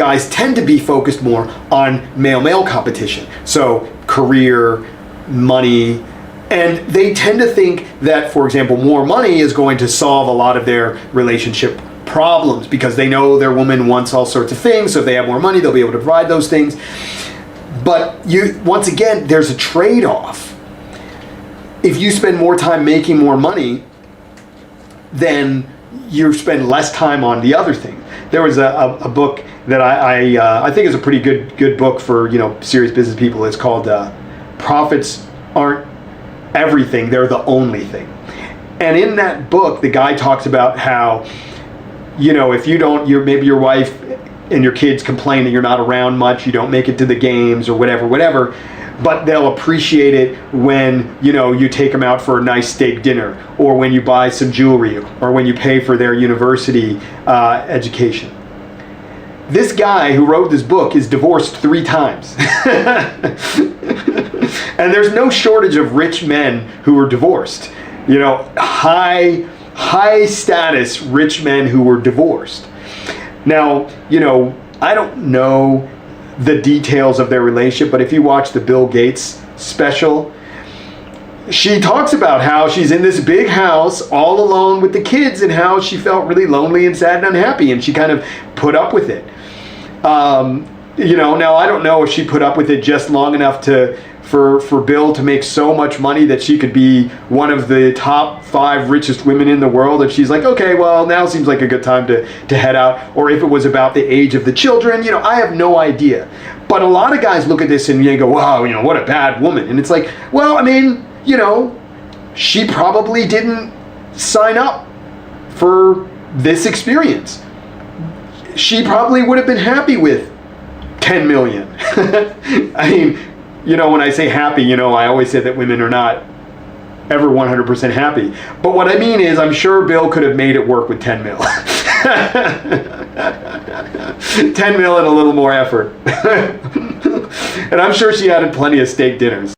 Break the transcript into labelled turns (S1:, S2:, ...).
S1: guys tend to be focused more on male-male competition. So career, money, and they tend to think that, for example, more money is going to solve a lot of their relationship problems because they know their woman wants all sorts of things. So if they have more money, they'll be able to provide those things. But once again, there's a trade-off. If you spend more time making more money, then you spend less time on the other thing. There was a book that I think is a pretty good book for serious business people. It's called Profits Aren't Everything, They're the Only Thing. And in that book, the guy talks about how if you don't, maybe your wife and your kids complain that you're not around much, you don't make it to the games or whatever, but they'll appreciate it when you take them out for a nice steak dinner, or when you buy some jewelry, or when you pay for their university education. This guy who wrote this book is divorced 3 times. And there's no shortage of rich men who are divorced. High status rich men who were divorced. Now, I don't know the details of their relationship, but if you watch the Bill Gates special, she talks about how she's in this big house all alone with the kids and how she felt really lonely and sad and unhappy, and she kind of put up with it. Now I don't know if she put up with it just long enough for Bill to make so much money that she could be one of the top 5 richest women in the world, and she's like, okay, well, now seems like a good time to head out. Or if it was about the age of the children, I have no idea. But a lot of guys look at this and they go, wow, what a bad woman. And it's like, well, she probably didn't sign up for this experience. She probably would have been happy with 10 million. When I say happy, I always say that women are not ever 100% happy. But what I mean is, I'm sure Bill could have made it work with 10 mil. 10 mil and a little more effort. And I'm sure she had plenty of steak dinners.